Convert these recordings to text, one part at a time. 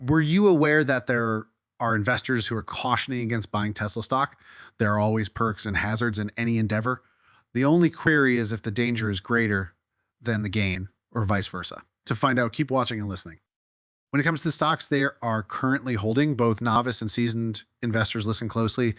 Were you aware that there are investors who are cautioning against buying Tesla stock? There are always perks and hazards in any endeavor. The only query is if the danger is greater than the gain, or vice versa. To find out, keep watching and listening. When it comes to the stocks they are currently holding, both novice and seasoned investors listen closely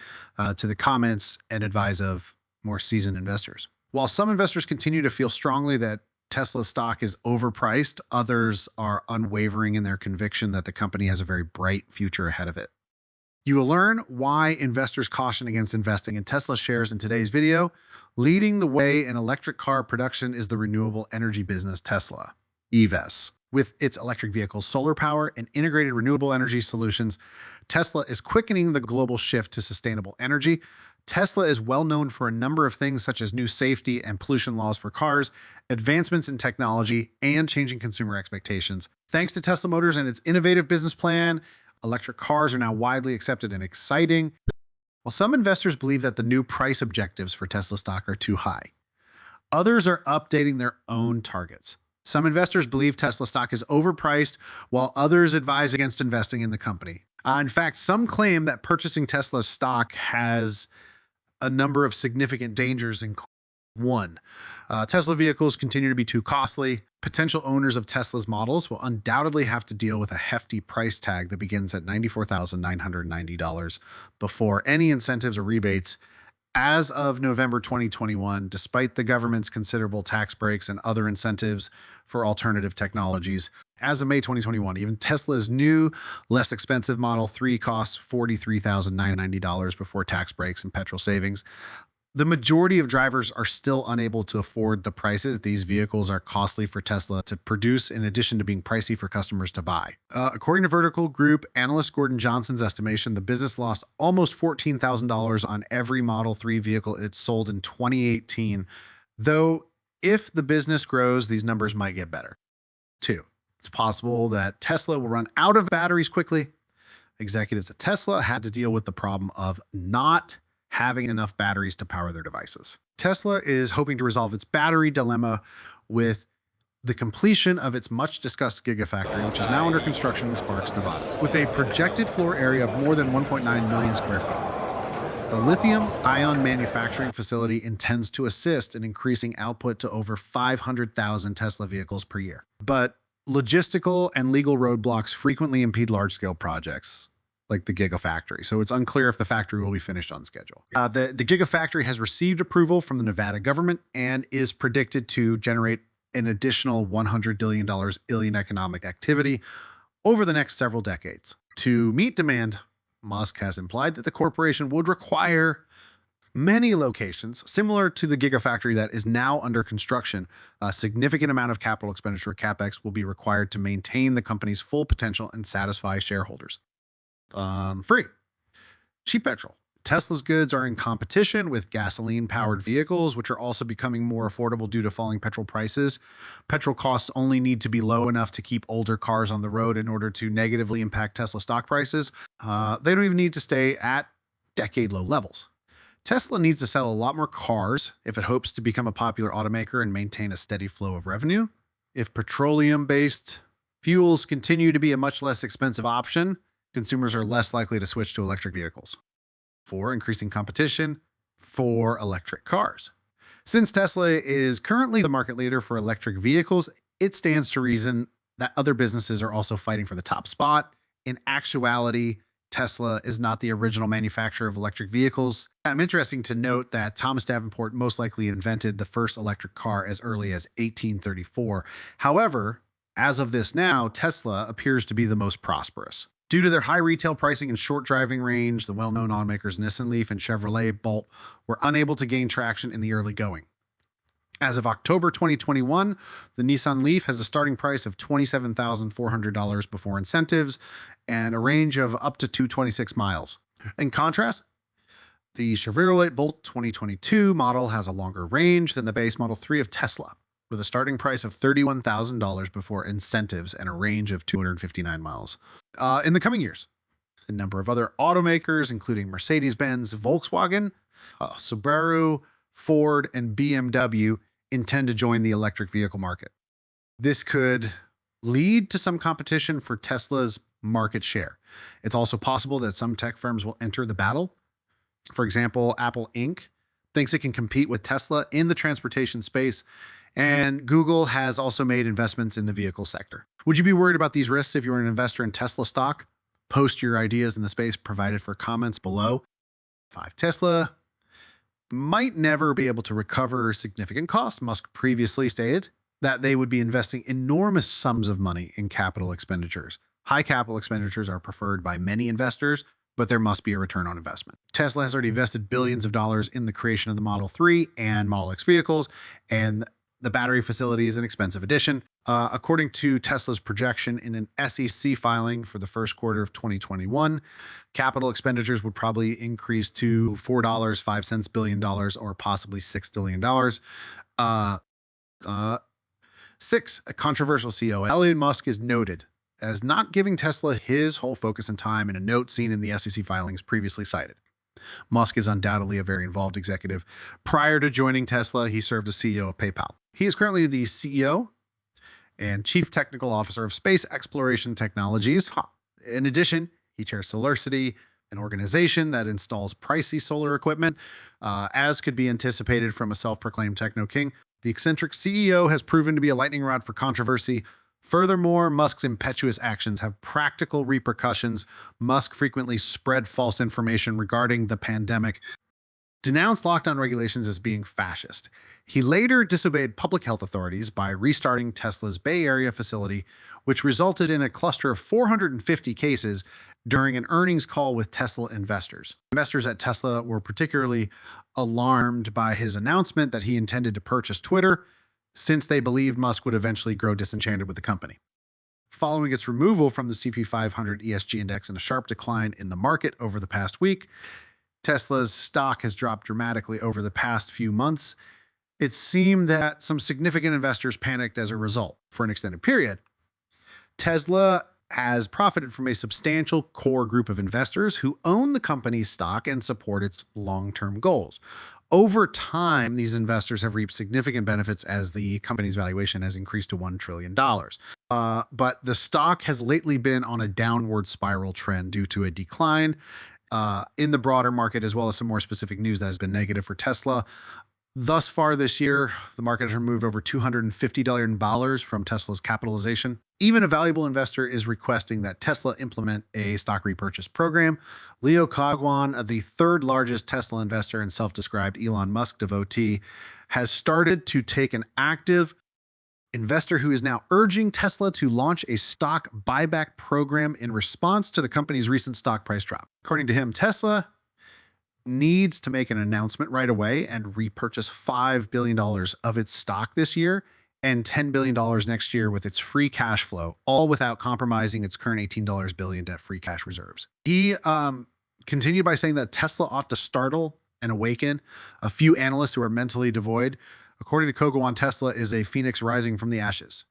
to the comments and advise of more seasoned investors. While some investors continue to feel strongly that Tesla stock is overpriced, others are unwavering in their conviction that the company has a very bright future ahead of it. You will learn why investors caution against investing in Tesla shares in today's video. Leading the way in electric car production is the renewable energy business Tesla, EVs. With its electric vehicles, solar power, and integrated renewable energy solutions, Tesla is quickening the global shift to sustainable energy. Tesla is well known for a number of things such as new safety and pollution laws for cars, advancements in technology, and changing consumer expectations. Thanks to Tesla Motors and its innovative business plan, electric cars are now widely accepted and exciting. While some investors believe that the new price objectives for Tesla stock are too high, others are updating their own targets. Some investors believe Tesla stock is overpriced, while others advise against investing in the company. In fact, some claim that purchasing Tesla stock has a number of significant dangers. One, Tesla vehicles continue to be too costly. Potential owners of Tesla's models will undoubtedly have to deal with a hefty price tag that begins at $94,990 before any incentives or rebates. As of November 2021, despite the government's considerable tax breaks and other incentives for alternative technologies, as of May 2021, even Tesla's new, less expensive Model 3 costs $43,990 before tax breaks and petrol savings. The majority of drivers are still unable to afford the prices. These vehicles are costly for Tesla to produce, in addition to being pricey for customers to buy. According to Vertical Group analyst Gordon Johnson's estimation, the business lost almost $14,000 on every Model 3 vehicle it sold in 2018. Though, if the business grows, these numbers might get better. Two, it's possible that Tesla will run out of batteries quickly. Executives at Tesla had to deal with the problem of not having enough batteries to power their devices. Tesla is hoping to resolve its battery dilemma with the completion of its much discussed Gigafactory, which is now under construction in Sparks, Nevada, with a projected floor area of more than 1.9 million square feet. The lithium-ion manufacturing facility intends to assist in increasing output to over 500,000 Tesla vehicles per year. But logistical and legal roadblocks frequently impede large-scale projects like the Gigafactory, so it's unclear if the factory will be finished on schedule. The Gigafactory has received approval from the Nevada government and is predicted to generate an additional $100 billion economic activity over the next several decades. To meet demand, Musk has implied that the corporation would require many locations, similar to the Gigafactory that is now under construction. A significant amount of capital expenditure, CapEx, will be required to maintain the company's full potential and satisfy shareholders. Free. Cheap petrol. Tesla's goods are in competition with gasoline-powered vehicles, which are also becoming more affordable due to falling petrol prices. Petrol costs only need to be low enough to keep older cars on the road in order to negatively impact Tesla stock prices. They don't even need to stay at decade-low levels. Tesla needs to sell a lot more cars if it hopes to become a popular automaker and maintain a steady flow of revenue. If petroleum-based fuels continue to be a much less expensive option, consumers are less likely to switch to electric vehicles. 4, increasing competition for electric cars. Since Tesla is currently the market leader for electric vehicles, it stands to reason that other businesses are also fighting for the top spot. In actuality, Tesla is not the original manufacturer of electric vehicles. It's interesting to note that Thomas Davenport most likely invented the first electric car as early as 1834. However, as of this now, Tesla appears to be the most prosperous. Due to their high retail pricing and short driving range, the well-known automakers Nissan Leaf and Chevrolet Bolt were unable to gain traction in the early going. As of October 2021, the Nissan Leaf has a starting price of $27,400 before incentives and a range of up to 226 miles. In contrast, the Chevrolet Bolt 2022 model has a longer range than the base Model 3 of Tesla, with a starting price of $31,000 before incentives and a range of 259 miles. In the coming years, a number of other automakers, including Mercedes-Benz, Volkswagen, Subaru, Ford, and BMW, intend to join the electric vehicle market. This could lead to some competition for Tesla's market share. It's also possible that some tech firms will enter the battle. For example, Apple Inc. thinks it can compete with Tesla in the transportation space, and Google has also made investments in the vehicle sector. Would you be worried about these risks if you were an investor in Tesla stock? Post your ideas in the space provided for comments below. 5. Tesla might never be able to recover significant costs. Musk previously stated that they would be investing enormous sums of money in capital expenditures. High capital expenditures are preferred by many investors, but there must be a return on investment. Tesla has already invested billions of dollars in the creation of the Model 3 and Model X vehicles, and the battery facility is an expensive addition. According to Tesla's projection in an SEC filing for the first quarter of 2021, capital expenditures would probably increase to $4.05 billion or possibly $6 billion. 6. A controversial CEO, Elon Musk, is noted as not giving Tesla his whole focus and time in a note seen in the SEC filings previously cited. Musk is undoubtedly a very involved executive. Prior to joining Tesla, he served as CEO of PayPal. He is currently the CEO and Chief Technical Officer of Space Exploration Technologies. In addition, he chairs Solarcity, an organization that installs pricey solar equipment, as could be anticipated from a self-proclaimed techno king. The eccentric CEO has proven to be a lightning rod for controversy. Furthermore, Musk's impetuous actions have practical repercussions. Musk frequently spread false information regarding the pandemic, denounced lockdown regulations as being fascist. He later disobeyed public health authorities by restarting Tesla's Bay Area facility, which resulted in a cluster of 450 cases during an earnings call with Tesla investors. Investors at Tesla were particularly alarmed by his announcement that he intended to purchase Twitter, since they believed Musk would eventually grow disenchanted with the company. Following its removal from the CP 500 ESG index and a sharp decline in the market over the past week, Tesla's stock has dropped dramatically over the past few months. It seemed that some significant investors panicked as a result. For an extended period, Tesla has profited from a substantial core group of investors who own the company's stock and support its long-term goals. Over time, these investors have reaped significant benefits as the company's valuation has increased to $1 trillion. But the stock has lately been on a downward spiral trend due to a decline in the broader market, as well as some more specific news that has been negative for Tesla. Thus far this year, the market has removed over $250 billion from Tesla's capitalization. Even a valuable investor is requesting that Tesla implement a stock repurchase program. Leo Kagwan, the third largest Tesla investor and self-described Elon Musk devotee, has started to take an active investor who is now urging Tesla to launch a stock buyback program in response to the company's recent stock price drop. According to him, Tesla needs to make an announcement right away and repurchase $5 billion of its stock this year and $10 billion next year with its free cash flow, all without compromising its current $18 billion debt-free cash reserves. He continued by saying that Tesla ought to startle and awaken a few analysts who are mentally devoid. According to Kagwan, Tesla is a phoenix rising from the ashes.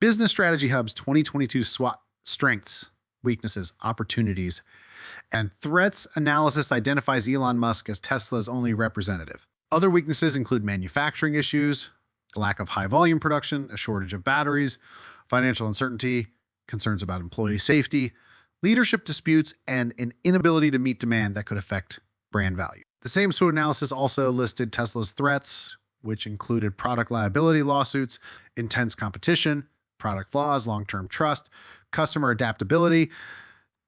Business Strategy Hub's 2022 SWOT strengths, weaknesses, opportunities, and threats analysis identifies Elon Musk as Tesla's only representative. Other weaknesses include manufacturing issues, a lack of high volume production, a shortage of batteries, financial uncertainty, concerns about employee safety, leadership disputes, and an inability to meet demand that could affect brand value. The same SWOT analysis also listed Tesla's threats, which included product liability lawsuits, intense competition, product flaws, long-term trust, customer adaptability,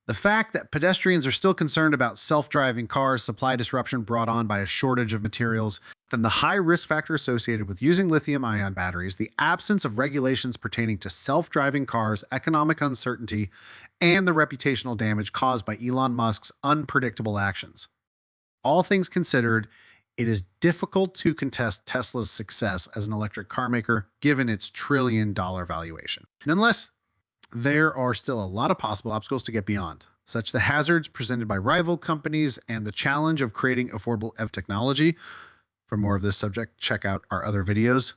the fact that pedestrians are still concerned about self-driving cars, supply disruption brought on by a shortage of materials, then the high risk factor associated with using lithium-ion batteries, the absence of regulations pertaining to self-driving cars, economic uncertainty, and the reputational damage caused by Elon Musk's unpredictable actions. All things considered, it is difficult to contest Tesla's success as an electric car maker given its trillion-dollar valuation. Nonetheless, there are still a lot of possible obstacles to get beyond, such the hazards presented by rival companies and the challenge of creating affordable EV technology. For more of this subject, check out our other videos.